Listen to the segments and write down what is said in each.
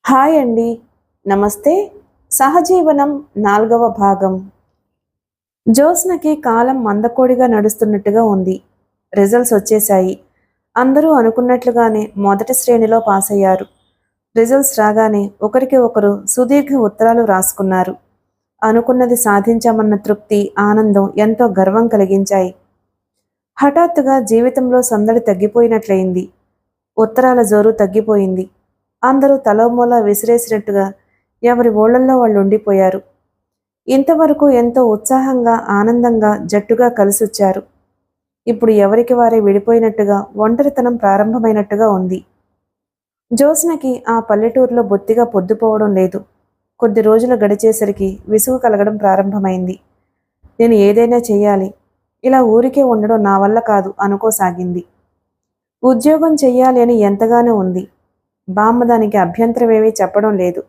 Hi అండి. నమస్తే. సహజీవనం 4వ భాగం. జ్యోత్స్నకి కాలం మందకోడిగా నడుస్తున్నట్టుగా ఉంది. రిజల్ట్స్ వచ్చేశాయి. అందరూ అనుకున్నట్లుగానే మొదటి శ్రేణిలో పాస్ అయ్యారు. రిజల్ట్స్ రాగానే ఒకరికి ఒకరు సుదీర్ఘ ఉత్తరాలు రాసుకున్నారు. అనుకున్నది సాధించామన్న తృప్తి, ఆనందం ఎంతో గర్వం కలిగించాయి. హఠాత్తుగా జీవితంలో సందడి తగ్గిపోయినట్లయింది. ఉత్తరాల జోరు తగ్గిపోయింది. అందరూ తలోమూలా విసిరేసినట్టుగా ఎవరి ఊళ్ళల్లో వాళ్ళు ఉండిపోయారు. ఇంతవరకు ఎంతో ఉత్సాహంగా ఆనందంగా జట్టుగా కలిసొచ్చారు. ఇప్పుడు ఎవరికి వారే విడిపోయినట్టుగా ఒంటరితనం ప్రారంభమైనట్టుగా ఉంది. జ్యోత్స్నకి ఆ పల్లెటూరులో బొత్తిగా పొద్దుపోవడం లేదు. కొద్ది రోజులు గడిచేసరికి విసుగు కలగడం ప్రారంభమైంది. నేను ఏదైనా చెయ్యాలి, ఇలా ఊరికే ఉండడం నా వల్ల కాదు అనుకోసాగింది. ఉద్యోగం చెయ్యాలి అని ఎంతగానో ఉంది. బామ్మ దానికి అభ్యంతరమేమీ చెప్పడం లేదు.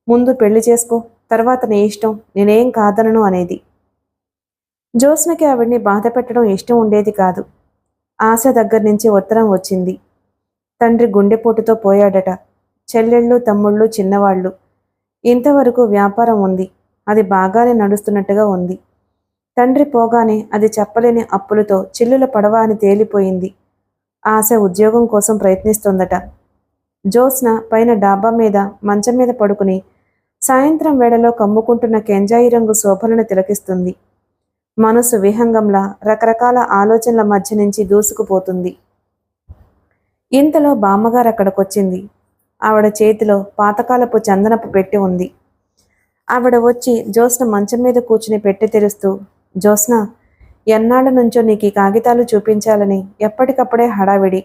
ముందు పెళ్లి చేసుకో, తర్వాత నీ ఇష్టం, నేనేం కాదనను అనేది. జ్యోత్స్నకి ఆవిడ్ని బాధ పెట్టడం ఇష్టం ఉండేది కాదు. ఆశ దగ్గర నుంచి ఉత్తరం వచ్చింది. తండ్రి గుండెపోటుతో పోయాడట. చెల్లెళ్ళు తమ్ముళ్ళు చిన్నవాళ్ళు. ఇంతవరకు వ్యాపారం ఉంది. అది బాగానే నడుస్తున్నట్టుగా ఉంది. తండ్రి పోగానే అది చెప్పలేని అప్పులతో చిల్లుల పడవ అని తేలిపోయింది. ఆశ ఉద్యోగం కోసం ప్రయత్నిస్తోందట. జ్యోత్స్న పైన డాబా మీద మంచం మీద పడుకుని సాయంత్రం వేళలో కమ్ముకుంటున్న కెంజాయి రంగు శోభలను తిలకిస్తుంది. మనసు విహంగంలా రకరకాల ఆలోచనల మధ్య నుంచి దూసుకుపోతుంది. ఇంతలో బామ్మగారు అక్కడికొచ్చింది. ఆవిడ చేతిలో పాతకాలపు చందనపు పెట్టి ఉంది. ఆవిడ వచ్చి జ్యోత్స్న మంచం మీద కూర్చుని పెట్టి తెరుస్తూ, జ్యోత్స్న, ఎన్నాళ్ళ నుంచో నీకు ఈ కాగితాలు చూపించాలని ఎప్పటికప్పుడే హడావిడి.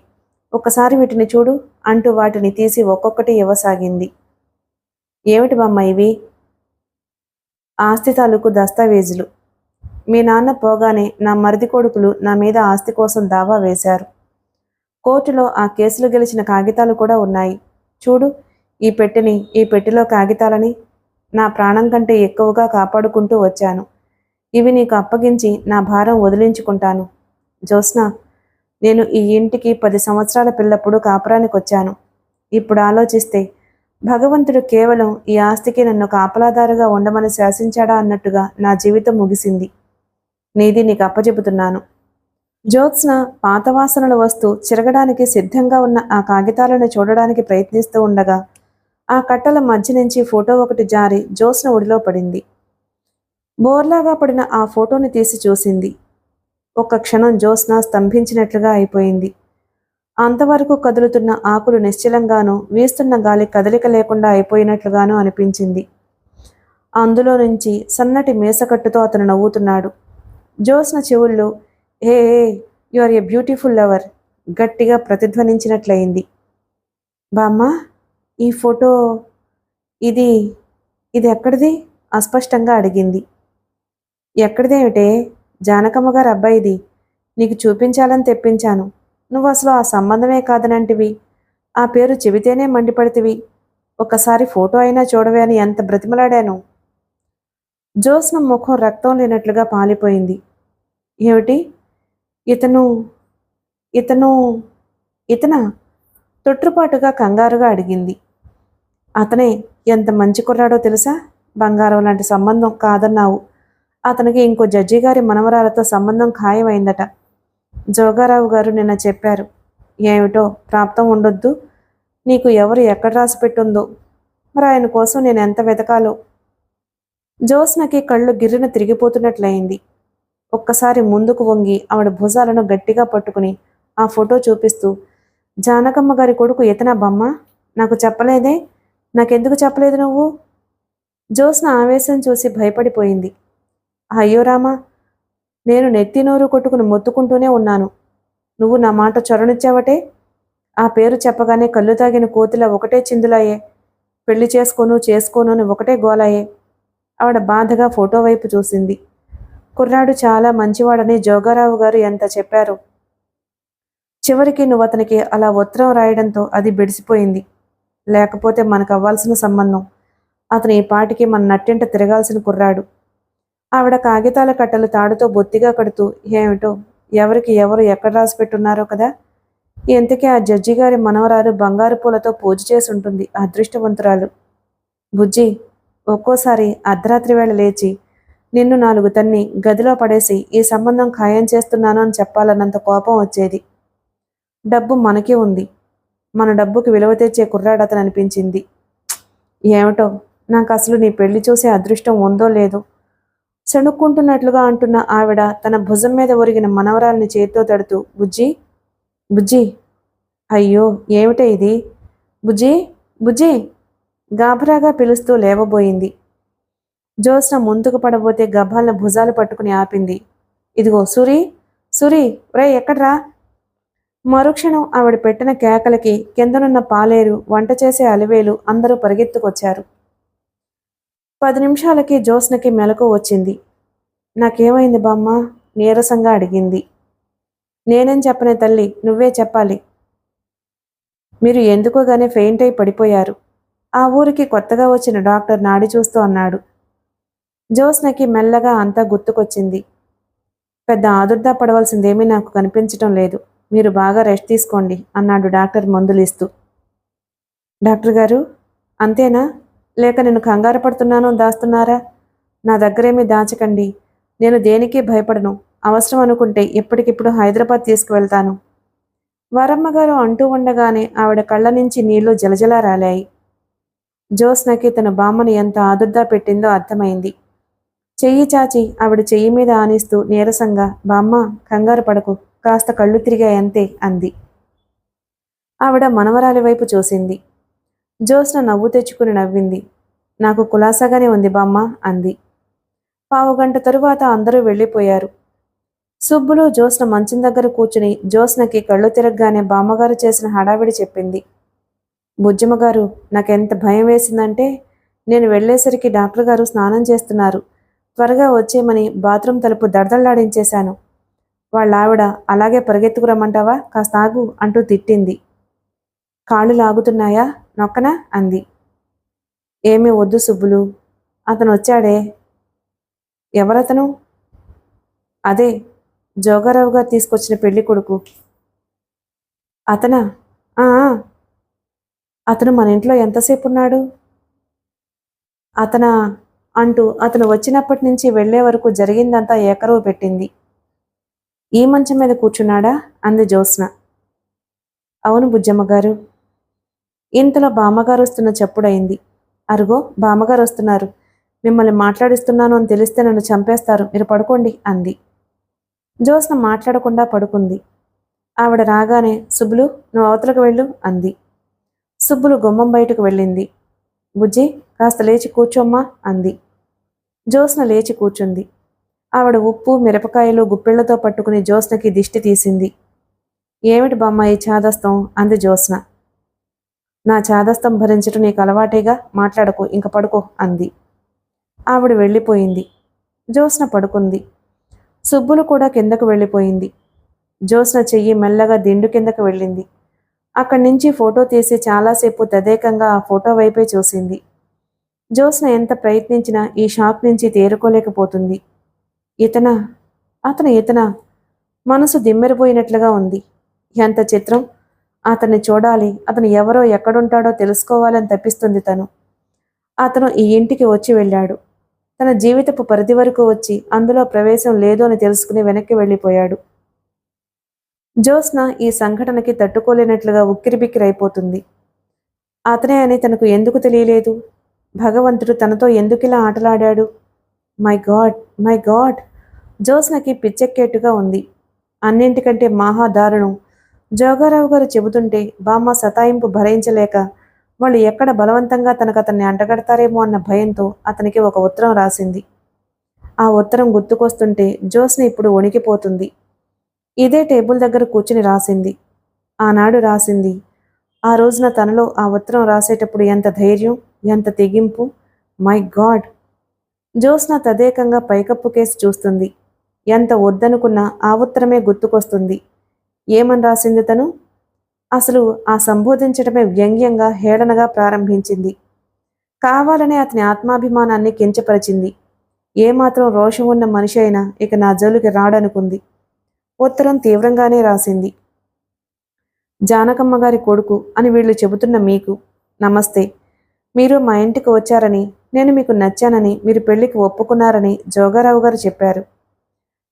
ఒక్కసారి వీటిని చూడు అంటూ వాటిని తీసి ఒక్కొక్కటి ఇవ్వసాగింది. ఏమిటి బామ్మ ఇవి? ఆస్తి తాలూకు దస్తావేజులు. మీ నాన్న పోగానే నా మరిది కొడుకులు నా మీద ఆస్తి కోసం దావా వేశారు. కోర్టులో ఆ కేసులు గెలిచిన కాగితాలు కూడా ఉన్నాయి. చూడు, ఈ పెట్టెలో కాగితాలని నా ప్రాణం కంటే ఎక్కువగా కాపాడుకుంటూ వచ్చాను. ఇవి నీకు అప్పగించి నా భారం వదిలించుకుంటాను. జ్యోత్స్న, నేను ఈ ఇంటికి 10 సంవత్సరాల పిల్లప్పుడు కాపురానికి వచ్చాను. ఇప్పుడు ఆలోచిస్తే భగవంతుడు కేవలం ఈ ఆస్తికి నన్ను కాపలాదారుగా ఉండమని శాసించాడా అన్నట్టుగా నా జీవితం ముగిసింది. నీది నీకు అప్పచెబుతున్నాను. జ్యోత్స్న పాత వాసనలు వస్తూ చిరగడానికి సిద్ధంగా ఉన్న ఆ కాగితాలను చూడడానికి ప్రయత్నిస్తూ ఉండగా ఆ కట్టల మధ్య నుంచి ఫోటో ఒకటి జారి జ్యోత్స్న ఒడిలో పడింది. బోర్లాగా పడిన ఆ ఫోటోని తీసి చూసింది. ఒక్క క్షణం జ్యోత్స్న స్తంభించినట్లుగా అయిపోయింది. అంతవరకు కదులుతున్న ఆకులు నిశ్చలంగానూ వీస్తున్న గాలి కదలిక లేకుండా అయిపోయినట్లుగానూ అనిపించింది. అందులో నుంచి సన్నటి మీసకట్టుతో అతను నవ్వుతున్నాడు. జ్యోత్స్న చెవుల్లో ఏ you are a beautiful lover గట్టిగా ప్రతిధ్వనించినట్లయింది. బామ్మ, ఈ ఫోటో ఇది ఇది ఎక్కడిది? అస్పష్టంగా అడిగింది. ఎక్కడిదేమిటే? జానకమ్మ గారు అబ్బాయిది. నీకు చూపించాలని తెప్పించాను. నువ్వు అసలు ఆ సంబంధమే కాదనంటివి. ఆ పేరు చెబితేనే మండిపడితివి. ఒక్కసారి ఫోటో అయినా చూడవే అని ఎంత బ్రతిమలాడాను. జ్యోత్స్న ముఖం రక్తం లేనట్లుగా పాలిపోయింది. ఏమిటి? ఇతను ఇతను ఇతనా? తొట్రుపాటుగా కంగారుగా అడిగింది. అతనే. ఎంత మంచి కుర్రాడో తెలుసా? బంగారం లాంటి సంబంధం కాదన్నావు. అతనికి ఇంకో జడ్జి గారి మనవరాలతో సంబంధం ఖాయమైందట. జోగారావు గారు నిన్న చెప్పారు. ఏమిటో ప్రాప్తం ఉండొద్దు. నీకు ఎవరు ఎక్కడ రాసి పెట్టుందో. మరి ఆయన కోసం నేను ఎంత వెతకాలో. జ్యోత్స్నకి కళ్ళు గిర్రున తిరిగిపోతున్నట్లయింది. ఒక్కసారి ముందుకు వంగి ఆవిడ భుజాలను గట్టిగా పట్టుకుని ఆ ఫోటో చూపిస్తూ, జానకమ్మ గారి కొడుకు ఇతనా బమ్మ? నాకు చెప్పలేదే? నాకెందుకు చెప్పలేదు నువ్వు? జ్యోత్స్న ఆవేశం చూసి భయపడిపోయింది. అయ్యో రామా, నేను నెత్తి నోరు కొట్టుకుని మొత్తుకుంటూనే ఉన్నాను. నువ్వు నా మాట చొరనిచ్చావటే. ఆ పేరు చెప్పగానే కళ్ళు తాగిన కోతిలా ఒకటే చిందులాయే. పెళ్లి చేసుకోను అని ఒకటే గోలాయే. ఆవిడ బాధగా ఫోటో వైపు చూసింది. కుర్రాడు చాలా మంచివాడని జోగారావు గారు ఎంత చెప్పారు. చివరికి నువ్వు అతనికి అలా ఉత్తరం రాయడంతో అది బెడిసిపోయింది. లేకపోతే మనకు అవ్వాల్సిన సంబంధం. అతను ఈ పాటికి మన నట్టింట తిరగాల్సిన కుర్రాడు. ఆవిడ కాగితాల కట్టలు తాడుతో బొత్తిగా కడుతూ, ఏమిటో ఎవరికి ఎవరు ఎక్కడ రాసి పెట్టున్నారో కదా. ఇంతకీ ఆ జడ్జి గారి మనవరాలు బంగారు పూలతో పూజ చేసి ఉంటుంది, అదృష్టవంతురాలు. బుజ్జి, ఒక్కోసారి అర్ధరాత్రి వేళ లేచి నిన్ను 4 తన్ని గదిలో పడేసి ఈ సంబంధం ఖాయం చేస్తున్నాను అని చెప్పాలన్నంత కోపం వచ్చేది. డబ్బు మనకి ఉంది. మన డబ్బుకి విలువ తెచ్చే కుర్రాడతను అనిపించింది. ఏమిటో, నాకు అసలు నీ పెళ్లి చూసే అదృష్టం ఉందో లేదో. సణుక్కుంటున్నట్లుగా అంటున్న ఆవిడ తన భుజం మీద ఒరిగిన మనవరాల్ని చేతితో తడుతూ, బుజ్జి, బుజ్జి, అయ్యో ఏమిటే ఇది, బుజ్జి, బుజ్జి గాభరాగా పిలుస్తూ లేవబోయింది. జ్యోత్స్న ముందుకు పడబోతే గభాలను భుజాలు పట్టుకుని ఆపింది. ఇదిగో సూరి, సూరి, రే ఎక్కడ్రా? మరుక్షణం ఆవిడ పెట్టిన కేకలకి కిందనున్న పాలేరు, వంట చేసే అలివేలు అందరూ పరిగెత్తుకొచ్చారు. 10 నిమిషాలకి జ్యోత్స్నకి మెలకు వచ్చింది. నాకేమైంది బామ్మ? నీరసంగా అడిగింది. నేనేం చెప్పనే తల్లి, నువ్వే చెప్పాలి. మీరు ఎందుకోగానే ఫెయింట్ అయి పడిపోయారు. ఆ ఊరికి కొత్తగా వచ్చిన డాక్టర్ నాడి చూస్తూ అన్నాడు. జ్యోత్స్నకి మెల్లగా అంతా గుర్తుకొచ్చింది. పెద్ద ఆదుర్దా పడవలసిందేమీ నాకు కనిపించటం లేదు. మీరు బాగా రెస్ట్ తీసుకోండి అన్నాడు డాక్టర్ మందులిస్తూ. డాక్టర్ గారు, అంతేనా? లేక నేను కంగారు పడుతున్నానో దాస్తున్నారా? నా దగ్గరేమీ దాచకండి. నేను దేనికి భయపడను. అవసరం అనుకుంటే ఇప్పటికిప్పుడు హైదరాబాద్ తీసుకువెళ్తాను. వరమ్మగారు అంటూ ఉండగానే ఆవిడ కళ్ళ నుంచి నీళ్లు జలజలా రాలాయి. జ్యోత్స్నకి తన బామ్మను ఎంత ఆదుర్దా పెట్టిందో అర్థమైంది. చెయ్యి చాచి ఆవిడ చెయ్యి మీద ఆనిస్తూ నీరసంగా, బామ్మ కంగారు పడకు, కాస్త కళ్ళు తిరిగాయంతే అంది. ఆవిడ మనవరాలి వైపు చూసింది. జ్యోత్స్న నవ్వు తెచ్చుకుని నవ్వింది. నాకు కులాసాగానే ఉంది బామ్మ అంది. 15 గంట తరువాత అందరూ వెళ్ళిపోయారు. సుబ్బులు జ్యోత్స్న మంచం దగ్గర కూర్చుని జ్యోత్స్నకి కళ్ళు తిరగగానే బామ్మగారు చేసిన హడావిడి చెప్పింది. బుజ్జమ్మగారు, నాకెంత భయం వేసిందంటే, నేను వెళ్ళేసరికి డాక్టర్ గారు స్నానం చేస్తున్నారు. త్వరగా వచ్చేయమని బాత్రూమ్ తలుపు దడదళ్లాడించేశాను. వాళ్ళ ఆవిడ అలాగే పరిగెత్తుకురమ్మంటావా, కాస్త ఆగు అంటూ తిట్టింది. కాళ్ళు లాగుతున్నాయా, నొక్కనా అంది. ఏమీ వద్దు సుబ్బులు, అతను వచ్చాడే. ఎవరతను? అదే జోగారావు గారు తీసుకొచ్చిన పెళ్లి కొడుకు. అతనా? ఆ, అతను మన ఇంట్లో ఎంతసేపు ఉన్నాడు? అతనా అంటూ అతను వచ్చినప్పటి నుంచి వెళ్లే వరకు జరిగిందంతా ఏకరువు పెట్టింది. ఈ మంచం మీద కూర్చున్నాడా అంది జ్యోత్స్న. అవును బుజ్జమ్మగారు. ఇంతలో బామ్మగారు వస్తున్న చప్పుడైంది. అరుగో బామ్మగారు వస్తున్నారు. మిమ్మల్ని మాట్లాడిస్తున్నాను అని తెలిస్తే నన్ను చంపేస్తారు, మీరు పడుకోండి అంది. జ్యోత్స్న మాట్లాడకుండా పడుకుంది. ఆవిడ రాగానే సుబ్బులు, నువ్వు అవతలకు వెళ్ళు అంది. సుబ్బులు గుమ్మం బయటకు వెళ్ళింది. బుజ్జి, కాస్త లేచి కూర్చోమ్మా అంది. జ్యోత్స్న లేచి కూర్చుంది. ఆవిడ ఉప్పు మిరపకాయలు గుప్పిళ్లతో పట్టుకుని జ్యోత్స్నకి దిష్టి తీసింది. ఏమిటి బామ్మ ఈ చాదస్తం అంది జ్యోత్స్న. నా చాదస్తం భరించటం నీకు అలవాటేగా, మాట్లాడకు, ఇంక పడుకో అంది. ఆవిడ వెళ్ళిపోయింది. జ్యోత్స్న పడుకుంది. సుబ్బులు కూడా కిందకు వెళ్ళిపోయింది. జ్యోత్స్న చెయ్యి మెల్లగా దిండు కిందకు వెళ్ళింది. అక్కడి నుంచి ఫోటో తీసి చాలాసేపు తదేకంగా ఆ ఫోటో వైపే చూసింది. జ్యోత్స్న ఎంత ప్రయత్నించినా ఈ షాక్ నుంచి తేరుకోలేకపోతుంది. ఇతనా? అతను ఇతనా? మనసు దిమ్మెరిపోయినట్లుగా ఉంది. ఎంత చిత్రం! అతన్ని చూడాలి, అతను ఎవరో ఎక్కడుంటాడో తెలుసుకోవాలని తప్పిస్తుంది తను. అతను ఈ ఇంటికి వచ్చి వెళ్ళాడు. తన జీవితపు పరిధి వరకు వచ్చి అందులో ప్రవేశం లేదు అని తెలుసుకుని వెనక్కి వెళ్ళిపోయాడు. జ్యోత్స్న ఈ సంఘటనకి తట్టుకోలేనట్లుగా ఉక్కిరిబిక్కిరైపోతుంది. అతనే అని తనకు ఎందుకు తెలియలేదు? భగవంతుడు తనతో ఎందుకిలా ఆటలాడాడు? My god, my god! జ్యోత్స్నకి పిచ్చెక్కేట్టుగా ఉంది. అన్నింటికంటే మహా దారుణం, జోగారావు గారు చెబుతుంటే బామ్మ సతాయింపు భరించలేక వాళ్ళు ఎక్కడ బలవంతంగా తనకతన్ని అంటగడతారేమో అన్న భయంతో అతనికి ఒక ఉత్తరం రాసింది. ఆ ఉత్తరం గుర్తుకొస్తుంటే జ్యోత్స్న ఇప్పుడు వణికిపోతుంది. ఇదే టేబుల్ దగ్గర కూర్చుని రాసింది. ఆనాడు రాసింది. ఆ రోజున తనలో ఆ ఉత్తరం రాసేటప్పుడు ఎంత ధైర్యం, ఎంత తెగింపు! My God! జ్యోత్స్న తదేకంగా పైకప్పు కేసి చూస్తుంది. ఎంత వద్దనుకున్నా ఆ ఉత్తరమే గుర్తుకొస్తుంది. ఏమని రాసింది తను? అసలు ఆ సంబోధించటమే వ్యంగ్యంగా, హేళనగా ప్రారంభించింది. కావాలనే అతని ఆత్మాభిమానాన్ని కించపరిచింది. ఏమాత్రం రోషం ఉన్న మనిషి అయినా ఇక నా జోలికి రాడనుకుంది. ఉత్తరం తీవ్రంగానే రాసింది. జానకమ్మ గారి కొడుకు అని వీళ్ళు చెబుతున్న మీకు నమస్తే. మీరు మా ఇంటికి వచ్చారని, నేను మీకు నచ్చానని, మీరు పెళ్లికి ఒప్పుకున్నారని జోగారావు గారు చెప్పారు.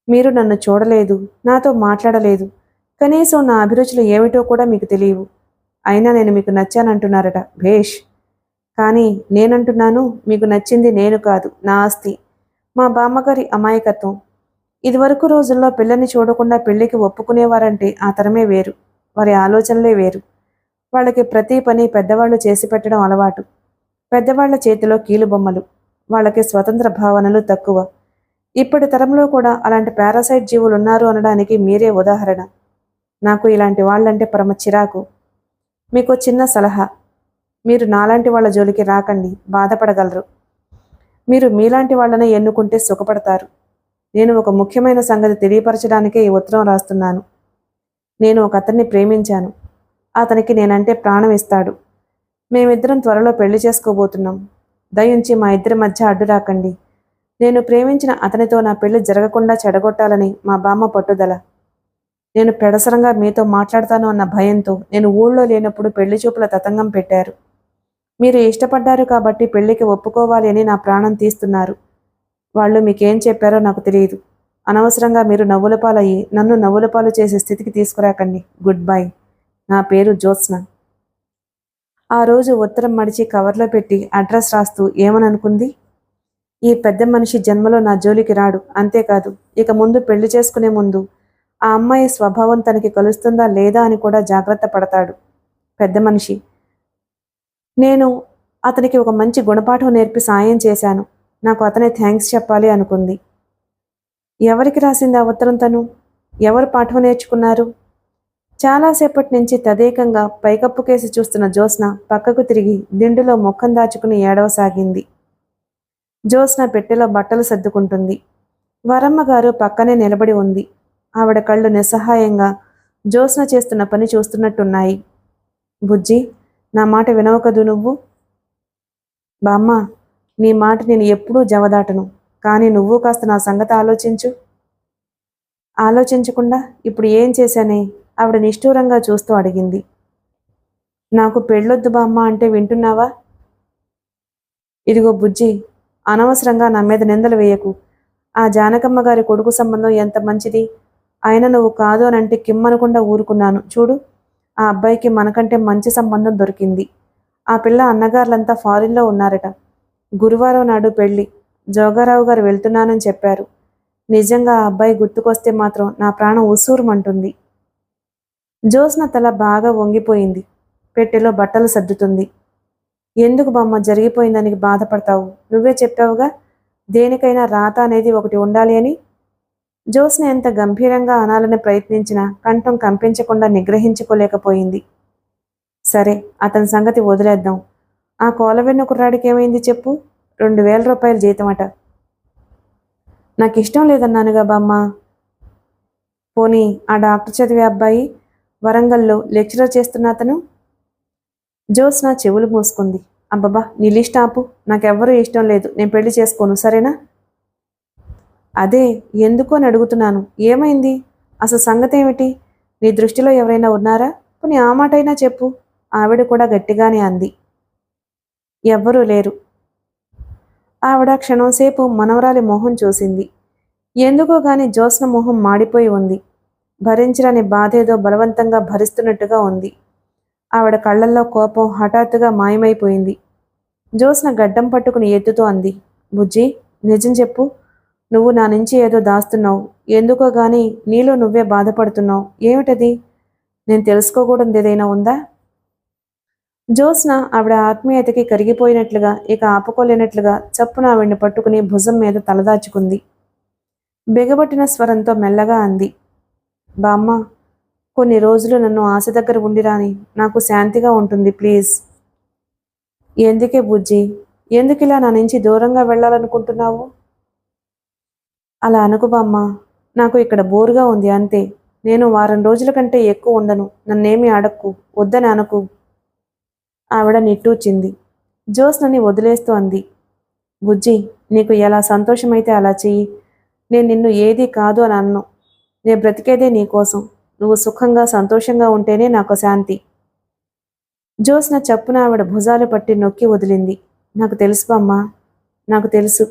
మీరు నన్ను చూడలేదు, నాతో మాట్లాడలేదు, కనీసం నా అభిరుచులు ఏమిటో కూడా మీకు తెలియవు. అయినా నేను మీకు నచ్చానంటున్నారట. భేష్. కానీ నేనంటున్నాను, మీకు నచ్చింది నేను కాదు, నా ఆస్తి, మా బామ్మగారి అమాయకత్వం. ఇదివరకు రోజుల్లో పిల్లని చూడకుండా పెళ్లికి ఒప్పుకునేవారంటే ఆ తరమే వేరు, వారి ఆలోచనలే వేరు. వాళ్ళకి ప్రతి పని పెద్దవాళ్ళు చేసి పెట్టడం అలవాటు. పెద్దవాళ్ల చేతిలో కీలుబొమ్మలు. వాళ్ళకి స్వతంత్ర భావనలు తక్కువ. ఇప్పటి తరంలో కూడా అలాంటి పారాసైట్ జీవులు ఉన్నారు అనడానికి మీరే ఉదాహరణ. నాకు ఇలాంటి వాళ్ళంటే పరమ చిరాకు. మీకు చిన్న సలహా, మీరు నాలాంటి వాళ్ళ జోలికి రాకండి, బాధపడగలరు. మీరు మీలాంటి వాళ్ళనే ఎన్నుకుంటే సుఖపడతారు. నేను ఒక ముఖ్యమైన సంగతి తెలియపరచడానికే ఈ ఉత్తరం రాస్తున్నాను. నేను ఒక అతన్ని ప్రేమించాను. అతనికి నేనంటే ప్రాణం ఇస్తాడు. మేమిద్దరం త్వరలో పెళ్లి చేసుకోబోతున్నాం. దయించి మా ఇద్దరి మధ్య అడ్డు రాకండి. నేను ప్రేమించిన అతనితో నా పెళ్లి జరగకుండా చెడగొట్టాలని మా బామ్మ పట్టుదల. నేను పెడసరంగా మీతో మాట్లాడతాను అన్న భయంతో నేను ఊళ్ళో లేనప్పుడు పెళ్లి చూపుల తతంగం పెట్టారు. మీరు ఇష్టపడ్డారు కాబట్టి పెళ్లికి ఒప్పుకోవాలి అని నా ప్రాణం తీస్తున్నారు. వాళ్ళు మీకేం చెప్పారో నాకు తెలియదు. అనవసరంగా మీరు నవ్వులపాలయ్యి నన్ను నవ్వులపాలు చేసే స్థితికి తీసుకురాకండి. Good bye. నా పేరు జ్యోత్స్న. ఆ రోజు ఉత్తరం మడిచి కవర్లో పెట్టి అడ్రస్ రాస్తూ ఏమననుకుంది? ఈ పెద్ద మనిషి జన్మలో నా జోలికి రాడు. అంతేకాదు, ఇక ముందు పెళ్లి చేసుకునే ముందు ఆ అమ్మాయి స్వభావం తనకి కలుస్తుందా లేదా అని కూడా జాగ్రత్త పడతాడు. పెద్ద మనిషి. నేను అతనికి ఒక మంచి గుణపాఠం నేర్పి సాయం చేశాను. నాకు అతనే థ్యాంక్స్ చెప్పాలి అనుకుంది. ఎవరికి రాసింది ఆ ఉత్తరం తను? ఎవరు పాఠం నేర్చుకున్నారు? చాలాసేపటి నుంచి తదేకంగా పైకప్పు కేసి చూస్తున్న జ్యోత్స్న పక్కకు తిరిగి దిండులో ముఖం దాచుకుని ఏడవసాగింది. జ్యోత్స్న పెట్టెలో బట్టలు సర్దుకుంటుంది. వరమ్మ గారు పక్కనే నిలబడి ఉంది. ఆవిడ కళ్ళు నిస్సహాయంగా జ్యోత్స్న చేస్తున్న పని చూస్తున్నట్టున్నాయి. బుజ్జి, నా మాట వినవు కదూ నువ్వు? బామ్మ, నీ మాట నేను ఎప్పుడూ జవదాటను. కానీ నువ్వు కాస్త నా సంగతి ఆలోచించు. ఆలోచించకుండా ఇప్పుడు ఏం చేశానే? ఆవిడ నిష్ఠూరంగా చూస్తూ అడిగింది. నాకు పెళ్ళొద్దు బామ్మ అంటే వింటున్నావా? ఇదిగో బుజ్జి, అనవసరంగా నా మీద నిందలు వేయకు. ఆ జానకమ్మ గారి కొడుకు సంబంధం ఎంత మంచిది. అయినా నువ్వు కాదు అని అంటే కిమ్మనకుండా ఊరుకున్నాను. చూడు, ఆ అబ్బాయికి మనకంటే మంచి సంబంధం దొరికింది. ఆ పిల్ల అన్నగారులంతా ఫారిన్లో ఉన్నారట. గురువారం నాడు పెళ్లి. జోగారావు గారు వెళ్తున్నానని చెప్పారు. నిజంగా ఆ అబ్బాయి గుర్తుకొస్తే మాత్రం నా ప్రాణం ఉసూరుమంటుంది. జ్యోత్స్న తల బాగా వంగిపోయింది. పెట్టెలో బట్టలు సర్దుతుంది. ఎందుకు బామ్మ జరిగిపోయిందానికి బాధపడతావు? నువ్వే చెప్పావుగా, దేనికైనా రాత అనేది ఒకటి ఉండాలి అని. జ్యోత్స్న ఎంత గంభీరంగా అనాలని ప్రయత్నించినా కంఠం కంపించకుండా నిగ్రహించుకోలేకపోయింది. సరే, అతని సంగతి వదిలేద్దాం. ఆ కోలవెన్న కుర్రాడికి ఏమైంది చెప్పు? 2000 రూపాయలు జీతమట. నాకు ఇష్టం లేదన్నానుగా బామ్మ. పోనీ ఆ డాక్టర్ చదివే అబ్బాయి, వరంగల్లో లెక్చరర్ చేస్తున్న అతను? జ్యోత్స్న చెవులు మూసుకుంది. అబ్బబ్బా, నీ లిస్ట్ ఆపు. నాకెవ్వరూ ఇష్టం లేదు. నేను పెళ్లి చేసుకోను, సరేనా? అదే ఎందుకు అని అడుగుతున్నాను. ఏమైంది? అసలు సంగతి ఏమిటి? నీ దృష్టిలో ఎవరైనా ఉన్నారా? పోనీ ఆ మాటైనా చెప్పు. ఆవిడ కూడా గట్టిగానే అంది. ఎవ్వరూ లేరు. ఆవిడ క్షణంసేపు మనవరాలి మొహం చూసింది. ఎందుకో గాని జ్యోత్స్న మొహం మాడిపోయి ఉంది. భరించరాని బాధేదో బలవంతంగా భరిస్తున్నట్టుగా ఉంది. ఆవిడ కళ్ళల్లో కోపం హఠాత్తుగా మాయమైపోయింది. జ్యోత్స్న గడ్డం పట్టుకుని ఎత్తుతూ అంది. బుజ్జి, నిజం చెప్పు. నువ్వు నా నుంచి ఏదో దాస్తున్నావు. ఎందుకో గాని నీలో నువ్వే బాధపడుతున్నావు. ఏమిటది? నేను తెలుసుకోకూడదు ఏదైనా ఉందా? జ్యోత్స్న ఆవిడ ఆత్మీయతకి కరిగిపోయినట్లుగా, ఇక ఆపుకోలేనట్లుగా చప్పున ఆవిడ్ని పట్టుకుని భుజం మీద తలదాచుకుంది. బిగబట్టిన స్వరంతో మెల్లగా అంది. బామ్మ, కొన్ని రోజులు నన్ను ఆశ దగ్గర ఉండిరాని, నాకు శాంతిగా ఉంటుంది ప్లీజ్. ఎందుకే బుజ్జి, ఎందుకిలా నా నుంచి దూరంగా వెళ్ళాలనుకుంటున్నావు? అలా అనుకు బామ్మ. నాకు ఇక్కడ బోరుగా ఉంది అంతే. నేను వారం రోజుల కంటే ఎక్కువ ఉండను. నన్నేమీ అడక్కు, వద్దని అనకు. ఆవిడ నిట్టూర్చింది. జ్యోత్స్నని వదిలేస్తూ అంది. బుజ్జి, నీకు ఎలా సంతోషమైతే అలా చెయ్యి. నేను నిన్ను ఏదీ కాదు అని అన్ను. నేను బ్రతికేదే నీకోసం. నువ్వు సుఖంగా సంతోషంగా ఉంటేనే నాకు శాంతి. జ్యోత్స్న చప్పున ఆవిడ భుజాలు పట్టి నొక్కి వదిలింది. నాకు తెలుసు బామ్మ, నాకు తెలుసు.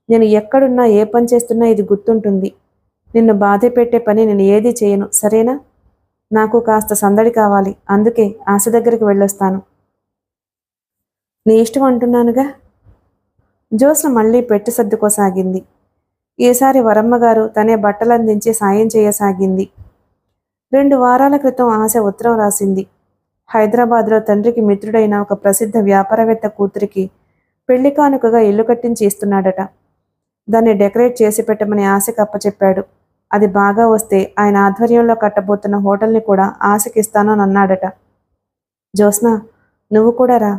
నేను ఎక్కడున్నా ఏ పని చేస్తున్నా ఇది గుర్తుంటుంది. నిన్ను బాధ పెట్టే పని నేను ఏదీ చేయను, సరేనా? నాకు కాస్త సందడి కావాలి, అందుకే ఆశ దగ్గరికి వెళ్ళొస్తాను. నీ ఇష్టం అంటున్నానుగా. జ్యోత్స్న మళ్ళీ పెట్టె సర్దుకోసాగింది. ఈసారి వరమ్మగారు తనే బట్టలందించి సాయం చేయసాగింది. 2 వారాల క్రితం ఆశ ఉత్తరం రాసింది. హైదరాబాద్లో తండ్రికి మిత్రుడైన ఒక ప్రసిద్ధ వ్యాపారవేత్త కూతురికి పెళ్లి కానుకగా ఇల్లు కట్టించి ఇస్తున్నాడట. దాన్ని డెకరేట్ చేసి పెట్టమని ఆశకి అప్పచెప్పాడు. అది బాగా వస్తే ఆయన ఆధ్వర్యంలో కట్టబోతున్న హోటల్ని కూడా ఆశకిస్తాను అని అన్నాడట. జ్యోత్స్న, నువ్వు కూడా రా.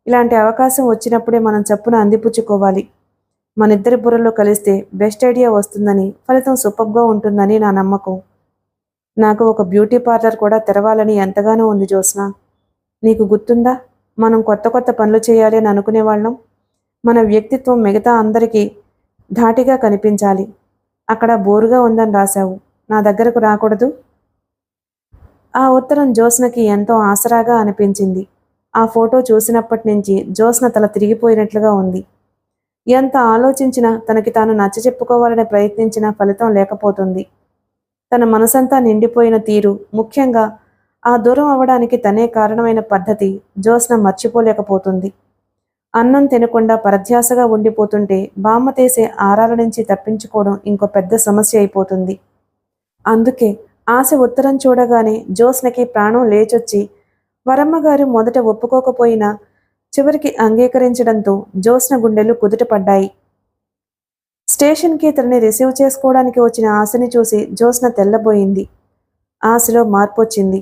ఇలాంటి అవకాశం వచ్చినప్పుడే మనం చప్పున అందిపుచ్చుకోవాలి. మనిద్దరి బుర్రలో కలిస్తే బెస్ట్ ఐడియా వస్తుందని, ఫలితం సూపర్గా ఉంటుందని నా నమ్మకం. నాకు ఒక బ్యూటీ పార్లర్ కూడా తెరవాలని ఎంతగానో ఉంది జ్యోత్స్న. నీకు గుర్తుందా, మనం కొత్త కొత్త పనులు చేయాలి అని అనుకునేవాళ్ళం. మన వ్యక్తిత్వం మిగతా అందరికీ ధాటిగా కనిపించాలి. అక్కడ బోరుగా ఉందని రాశావు. నా దగ్గరకు రాకూడదు? ఆ ఉత్తరం జ్యోత్స్నకి ఎంతో ఆసరాగా అనిపించింది. ఆ ఫోటో చూసినప్పటి నుంచి జ్యోత్స్న తల తిరిగిపోయినట్లుగా ఉంది. ఎంత ఆలోచించినా, తనకి తాను నచ్చచెప్పుకోవాలని ప్రయత్నించినా ఫలితం లేకపోతుంది. తన మనసంతా నిండిపోయిన తీరు, ముఖ్యంగా ఆ దూరం అవ్వడానికి తనే కారణమైన పద్ధతి జ్యోత్స్న మర్చిపోలేకపోతుంది. అన్నం తినకుండా పరధ్యాసగా ఉండిపోతుంటే బామ్మ తీసే ఆరాల నుంచి తప్పించుకోవడం ఇంకో పెద్ద సమస్య అయిపోతుంది. అందుకే ఆశ ఉత్తరం చూడగానే జ్యోత్స్నకి ప్రాణం లేచొచ్చి, వరమ్మగారు మొదట ఒప్పుకోకపోయినా చివరికి అంగీకరించడంతో జ్యోత్స్న గుండెలు కుదుటపడ్డాయి. స్టేషన్కి తనని రిసీవ్ చేసుకోవడానికి వచ్చిన ఆశని చూసి జ్యోత్స్న తెల్లబోయింది. ఆశలో మార్పొచ్చింది.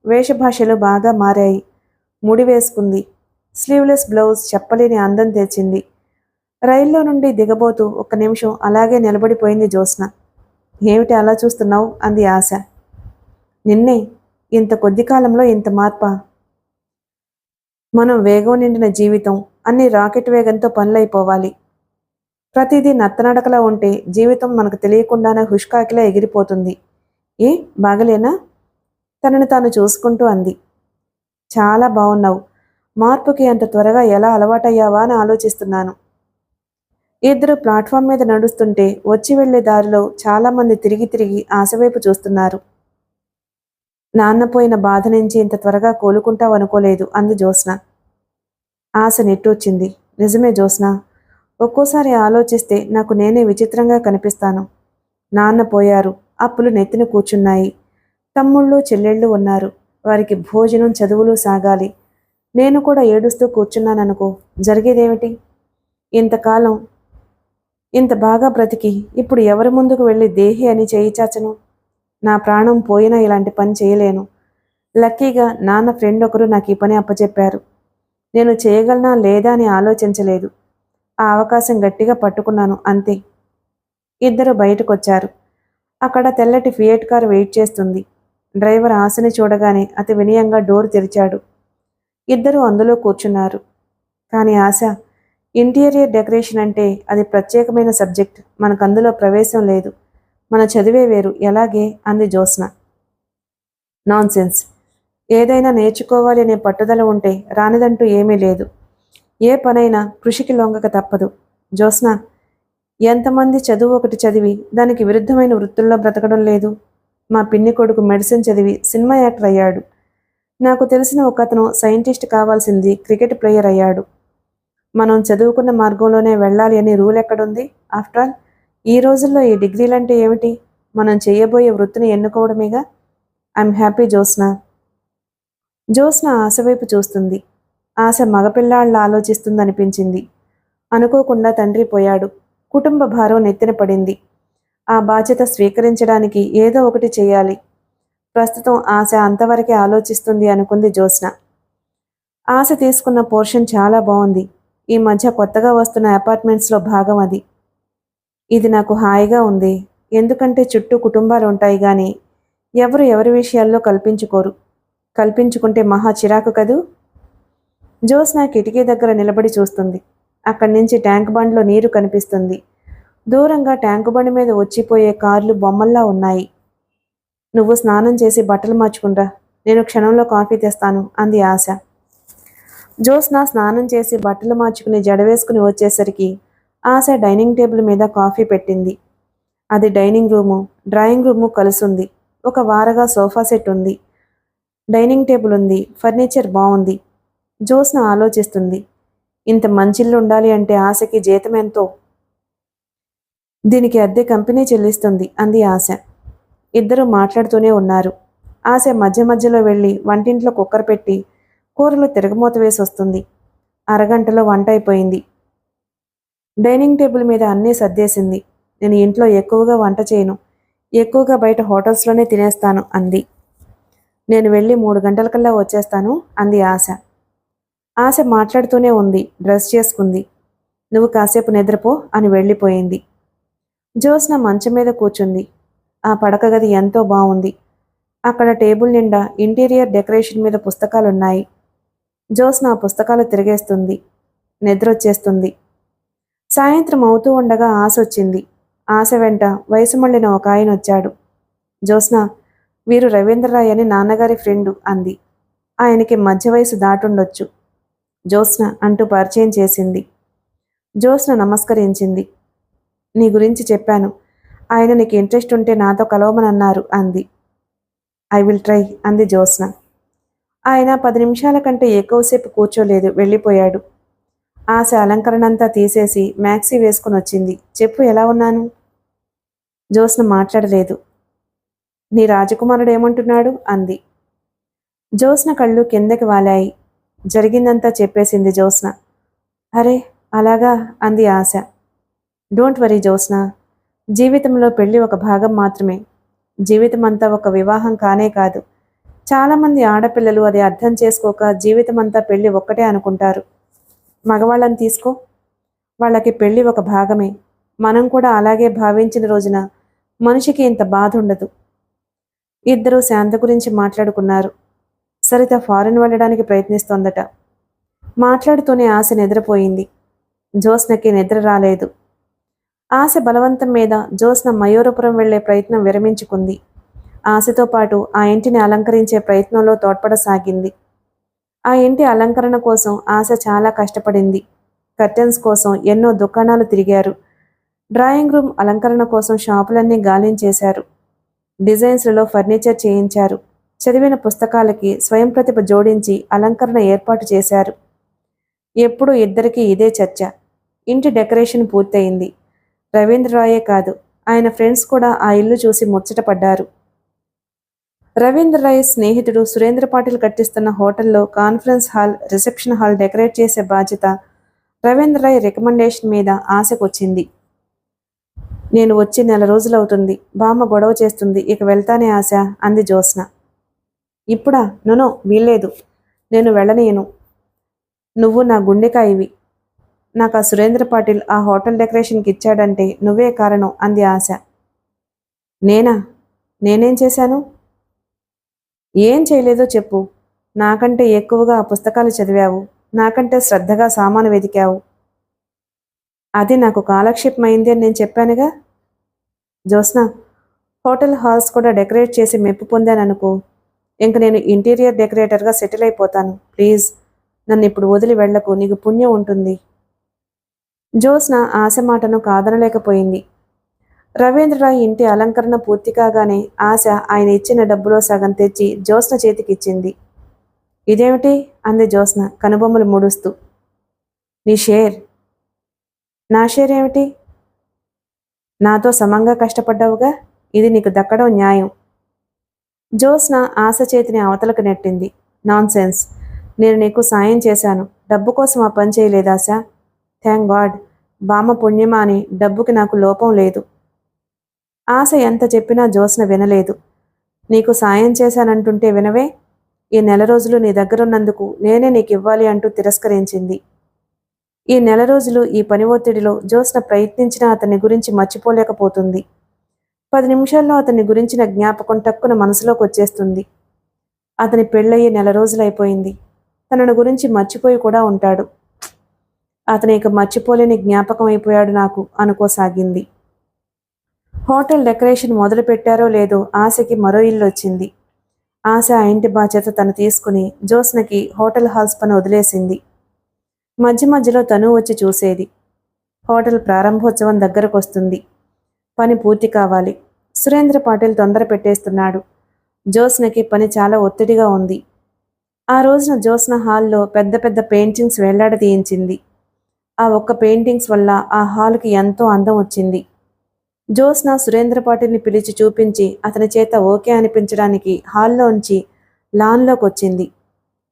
వేషభాషలు బాగా మారాయి. ముడి వేసుకుంది. స్లీవ్లెస్ బ్లౌజ్ చెప్పలేని అందం తెచ్చింది. రైల్లో నుండి దిగబోతూ 1 నిమిషం అలాగే నిలబడిపోయింది జ్యోత్స్న. ఏమిటి అలా చూస్తున్నావు అంది ఆశ. నిన్నే. ఇంత కొద్ది కాలంలో ఇంత మార్పా? మనం వేగం నిండిన జీవితం, అన్ని రాకెట్ వేగంతో పనులైపోవాలి. ప్రతిదీ నత్తనడకలా ఉంటే జీవితం మనకు తెలియకుండానే హుష్కాకిలా ఎగిరిపోతుంది. ఏ బాగలేనా? తనని తాను చూసుకుంటూ అంది. చాలా బాగున్నావు. మార్పుకి అంత త్వరగా ఎలా అలవాటయ్యావా అని ఆలోచిస్తున్నాను. ఇద్దరు ప్లాట్ఫామ్ మీద నడుస్తుంటే వచ్చి వెళ్లే దారిలో చాలామంది తిరిగి తిరిగి ఆశవైపు చూస్తున్నారు. నాన్న పోయిన బాధ నుంచి ఇంత త్వరగా కోలుకుంటావు అనుకోలేదు అంది జ్యోత్స్న. ఆశ నిట్టూర్చింది. నిజమే జ్యోత్స్న. ఒక్కోసారి ఆలోచిస్తే నాకు నేనే విచిత్రంగా కనిపిస్తాను. నాన్న పోయారు. అప్పులు నెత్తిన కూర్చున్నాయి. తమ్ముళ్ళు చెల్లెళ్ళు ఉన్నారు. వారికి భోజనం చదువులు సాగాలి. నేను కూడా ఏడుస్తూ కూర్చున్నాననుకో, జరిగేదేమిటి? ఇంతకాలం ఇంత బాగా బ్రతికి ఇప్పుడు ఎవరి ముందుకు వెళ్ళి దేహి అని చేయి చాచను? నా ప్రాణం పోయినా ఇలాంటి పని చేయలేను. లక్కీగా నాన్న ఫ్రెండ్ ఒకరు నాకు ఈ పని అప్పచెప్పారు. నేను చేయగలనా లేదా అని ఆలోచించలేదు. ఆ అవకాశం గట్టిగా పట్టుకున్నాను, అంతే. ఇద్దరు బయటకొచ్చారు. అక్కడ తెల్లటి ఫియట్ కారు వెయిట్ చేస్తుంది. డ్రైవర్ ఆశని చూడగానే అతి వినయంగా డోర్ తెరిచాడు. ఇద్దరూ అందులో కూర్చున్నారు. కానీ ఆశ, ఇంటీరియర్ డెకరేషన్ అంటే అది ప్రత్యేకమైన సబ్జెక్ట్. మనకు అందులో ప్రవేశం లేదు. మన చదివే వేరు. ఎలాగే అంది జ్యోత్స్న. నాన్సెన్స్. ఏదైనా నేర్చుకోవాలి అనే పట్టుదల ఉంటే రానిదంటూ ఏమీ లేదు. ఏ పనైనా కృషికి లొంగక తప్పదు. జ్యోత్స్న, ఎంతమంది చదువు ఒకటి చదివి దానికి విరుద్ధమైన వృత్తుల్లో బ్రతకడం లేదు. మా పిన్ని కొడుకు మెడిసిన్ చదివి సినిమా యాక్టర్ అయ్యాడు. నాకు తెలిసిన ఒకతను సైంటిస్ట్ కావాల్సింది క్రికెట్ ప్లేయర్ అయ్యాడు. మనం చదువుకున్న మార్గంలోనే వెళ్ళాలి అని రూల్ ఎక్కడుంది? ఆఫ్టర్ ఆల్ ఈ రోజుల్లో ఈ డిగ్రీలంటే ఏమిటి? మనం చేయబోయే వృత్తిని ఎన్నుకోవడమేగా. I'm happy Jyotsna. జ్యోత్స్న ఆశ వైపు చూస్తుంది. ఆశ మగపిల్లాళ్ళ ఆలోచిస్తుందనిపించింది. అనుకోకుండా తండ్రి పోయాడు. కుటుంబ భారం నెత్తిన పడింది. ఆ బాధ్యత స్వీకరించడానికి ఏదో ఒకటి చేయాలి. ప్రస్తుతం ఆశ అంతవరకే ఆలోచిస్తుంది అనుకుంది జ్యోత్స్న. ఆశ తీసుకున్న పోర్షన్ చాలా బాగుంది. ఈ మధ్య కొత్తగా వస్తున్న అపార్ట్మెంట్స్లో భాగం అది. ఇది నాకు హాయిగా ఉంది. ఎందుకంటే చుట్టూ కుటుంబాలు ఉంటాయి కానీ ఎవరు ఎవరి విషయాల్లో కల్పించుకోరు. కల్పించుకుంటే మహా చిరాకు కదూ. జ్యోత్స్న కిటికీ దగ్గర నిలబడి చూస్తుంది. అక్కడి నుంచి ట్యాంక్ బండ్లో నీరు కనిపిస్తుంది. దూరంగా ట్యాంకు బండి మీద వచ్చిపోయే కార్లు బొమ్మల్లా ఉన్నాయి. నువ్వు స్నానం చేసి బట్టలు మార్చుకుంటా, నేను క్షణంలో కాఫీ తెస్తాను అంది ఆశ. జ్యోత్స్న స్నానం చేసి బట్టలు మార్చుకుని జడవేసుకుని వచ్చేసరికి ఆశ డైనింగ్ టేబుల్ మీద కాఫీ పెట్టింది. అది డైనింగ్ రూము, డ్రాయింగ్ రూము కలుసుంది. ఒక వారగా సోఫా సెట్ ఉంది, డైనింగ్ టేబుల్ ఉంది, ఫర్నిచర్ బాగుంది. జ్యోత్స్న ఆలోచిస్తుంది. ఇంత మంచిల్లు ఉండాలి అంటే ఆశకి జీతం ఎంతో? దీనికి అద్దె కంపెనీ చెల్లిస్తుంది అంది ఆశ. ఇద్దరు మాట్లాడుతూనే ఉన్నారు. ఆశ మధ్య మధ్యలో వెళ్ళి వంటింట్లో కుక్కర్ పెట్టి కూరలు తిరగమూత వేసి వస్తుంది. అరగంటలో వంట అయిపోయింది. డైనింగ్ టేబుల్ మీద అన్నీ సర్దేసింది. నేను ఇంట్లో ఎక్కువగా వంట చేయను, ఎక్కువగా బయట హోటల్స్లోనే తినేస్తాను అంది. నేను వెళ్ళి 3 గంటలకల్లా వచ్చేస్తాను అంది ఆశ. ఆశ మాట్లాడుతూనే ఉంది. డ్రెస్ చేసుకుంది. నువ్వు కాసేపు నిద్రపో అని వెళ్ళిపోయింది. జ్యోత్స్న మంచం మీద కూర్చుంది. ఆ పడక గది ఎంతో బాగుంది. అక్కడ టేబుల్ నిండా ఇంటీరియర్ డెకరేషన్ మీద పుస్తకాలున్నాయి. జ్యోత్స్న ఆ పుస్తకాలు తిరిగేస్తుంది. నిద్రొచ్చేస్తుంది. సాయంత్రం అవుతూ ఉండగా ఆశ వచ్చింది. ఆశ వెంట వయసు మళ్ళిన ఒక ఆయన వచ్చాడు. జ్యోత్స్న, వీరు రవీంద్రరాయ్ అని నాన్నగారి ఫ్రెండు అంది. ఆయనకి మధ్య వయసు దాటుండొచ్చు. జ్యోత్స్న అంటూ పరిచయం చేసింది. జ్యోత్స్న నమస్కరించింది. నీ గురించి చెప్పాను. ఆయన నీకు ఇంట్రెస్ట్ ఉంటే నాతో కలవమనన్నారు అంది. ఐ విల్ ట్రై అంది జ్యోత్స్న. ఆయన 10 నిమిషాల కంటే ఎక్కువసేపు కూర్చోలేదు, వెళ్ళిపోయాడు. ఆశ అలంకరణంతా తీసేసి మ్యాక్సీ వేసుకుని వచ్చింది. చెప్పు, ఎలా ఉన్నాను? జ్యోత్స్న మాట్లాడలేదు. నీ రాజకుమారుడు ఏమంటున్నాడు అంది. జ్యోత్స్న కళ్ళు కిందకి వాలాయి. జరిగిందంతా చెప్పేసింది జ్యోత్స్న. అరే అలాగా అంది ఆశ. డోంట్ వరీ జ్యోత్స్న, జీవితంలో పెళ్లి ఒక భాగం మాత్రమే. జీవితమంతా ఒక వివాహం కానే కాదు. చాలామంది ఆడపిల్లలు అది అర్థం చేసుకోక జీవితమంతా పెళ్లి ఒక్కటే అనుకుంటారు. మగవాళ్ళని తీసుకో, వాళ్ళకి పెళ్లి ఒక భాగమే. మనం కూడా అలాగే భావించిన రోజున మనిషికి ఇంత బాధ ఉండదు. ఇద్దరూ శాంత గురించి మాట్లాడుకున్నారు. సరిత ఫారెన్ వెళ్ళడానికి ప్రయత్నిస్తోందట. మాట్లాడుతూనే ఆశ నిద్రపోయింది. జ్యోత్స్నకి నిద్ర రాలేదు. ఆశ బలవంతం మీద జ్యోత్స్న మయూరపురం వెళ్లే ప్రయత్నం విరమించుకుంది. ఆశతో పాటు ఆ ఇంటిని అలంకరించే ప్రయత్నంలో తోడ్పడసాగింది. ఆ ఇంటి అలంకరణ కోసం ఆశ చాలా కష్టపడింది. కర్టెన్స్ కోసం ఎన్నో దుకాణాలు తిరిగారు. డ్రాయింగ్ రూమ్ అలంకరణ కోసం షాపులన్నీ గాలించేశారు. డిజైన్స్లలో ఫర్నిచర్ చేయించారు. చదివిన పుస్తకాలకి స్వయం ప్రతిభ జోడించి అలంకరణ ఏర్పాటు చేశారు. ఎప్పుడూ ఇద్దరికీ ఇదే చర్చ. ఇంటి డెకరేషన్ పూర్తయింది. రవీంద్రరాయే కాదు, ఆయన ఫ్రెండ్స్ కూడా ఆ ఇల్లు చూసి ముచ్చటపడ్డారు. రవీంద్రరాయ్ స్నేహితుడు సురేంద్ర పాటిల్ కట్టిస్తున్న హోటల్లో conference hall, reception hall decorate చేసే బాధ్యత రవీంద్రరాయ్ రికమెండేషన్ మీద ఆశకొచ్చింది. నేను వచ్చి 1 నెల రోజులవుతుంది. బామ్మ గొడవ చేస్తుంది, ఇక వెళ్తానే ఆశ అంది జ్యోత్స్న. ఇప్పుడా? నో, వీల్లేదు. నేను వెళ్ళనీయను. నువ్వు నా గుండెకాయివి. నాకు ఆ సురేంద్ర పాటిల్ ఆ హోటల్ డెకరేషన్కి ఇచ్చాడంటే నువ్వే కారణం అంది ఆశ. నేనా? నేనేం చేశాను? ఏం చేయలేదో చెప్పు. నాకంటే ఎక్కువగా ఆ పుస్తకాలు చదివావు. నాకంటే శ్రద్ధగా సామాను వెతికావు. అది నాకు కాలక్షేపమైంది అని నేను చెప్పానుగా. జ్యోత్స్న, హోటల్ హాల్స్ కూడా డెకరేట్ చేసి మెప్పు పొందాననుకో, ఇంక నేను ఇంటీరియర్ డెకరేటర్గా సెటిల్ అయిపోతాను. ప్లీజ్ నన్ను ఇప్పుడు వదిలి వెళ్లకు, నీకు పుణ్యం ఉంటుంది. జ్యోత్స్న ఆశ మాటను కాదనలేకపోయింది. రవీంద్రరాయ్ ఇంటి అలంకరణ పూర్తి కాగానే ఆశ ఆయన ఇచ్చిన డబ్బులో సగం తెచ్చి జ్యోత్స్న చేతికిచ్చింది. ఇదేమిటి అంది జ్యోత్స్న కనుబొమ్మలు ముడుస్తూ. నీ షేర్. నా షేర్ ఏమిటి? నాతో సమంగా కష్టపడ్డావుగా, ఇది నీకు దక్కడం న్యాయం. జ్యోత్స్న ఆశ చేతిని అవతలకు నెట్టింది. నాన్సెన్స్. నేను నీకు సాయం చేశాను, డబ్బు కోసం ఆ పని చేయలేదాశ. Thank God. బామ్మ పుణ్యమా అని డబ్బుకి నాకు లోపం లేదు. ఆశ ఎంత చెప్పినా జ్యోత్స్న వినలేదు. నీకు సాయం చేశానంటుంటే వినవే. ఈ 1 నెల రోజులు నీ దగ్గరున్నందుకు నేనే నీకు ఇవ్వాలి అంటూ తిరస్కరించింది. ఈ 1 నెల రోజులు ఈ పని ఒత్తిడిలో జ్యోత్స్న ప్రయత్నించినా అతని గురించి మర్చిపోలేకపోతుంది. 10 నిమిషాల్లో అతని గురించిన జ్ఞాపకం టక్కున మనసులోకి వచ్చేస్తుంది. అతని పెళ్ళయి 1 నెల రోజులైపోయింది. తనను గురించి మర్చిపోయి కూడా ఉంటాడు. అతని ఇక మర్చిపోలేని జ్ఞాపకం అయిపోయాడు నాకు అనుకోసాగింది. హోటల్ డెకరేషన్ మొదలు పెట్టారో లేదో ఆశకి మరో ఇల్లు వచ్చింది. ఆశ ఆ ఇంటి బాధ్యత తను తీసుకుని జ్యోత్స్నకి హోటల్ హాల్స్ పని వదిలేసింది. మధ్య మధ్యలో తను వచ్చి చూసేది. హోటల్ ప్రారంభోత్సవం దగ్గరకొస్తుంది. పని పూర్తి కావాలి. సురేంద్ర పాటిల్ తొందర పెట్టేస్తున్నాడు. జ్యోత్స్నకి పని చాలా ఒత్తిడిగా ఉంది. ఆ రోజున జ్యోత్స్న హాల్లో పెద్ద పెద్ద పెయింటింగ్స్ వేలాడదీయించింది. ఆ ఒక్క పెయింటింగ్స్ వల్ల ఆ హాల్కి ఎంతో అందం వచ్చింది. జ్యోత్స్న సురేంద్ర పాటిల్ని పిలిచి చూపించి అతని చేత ఓకే అనిపించడానికి హాల్లోంచి లాన్లోకి వచ్చింది.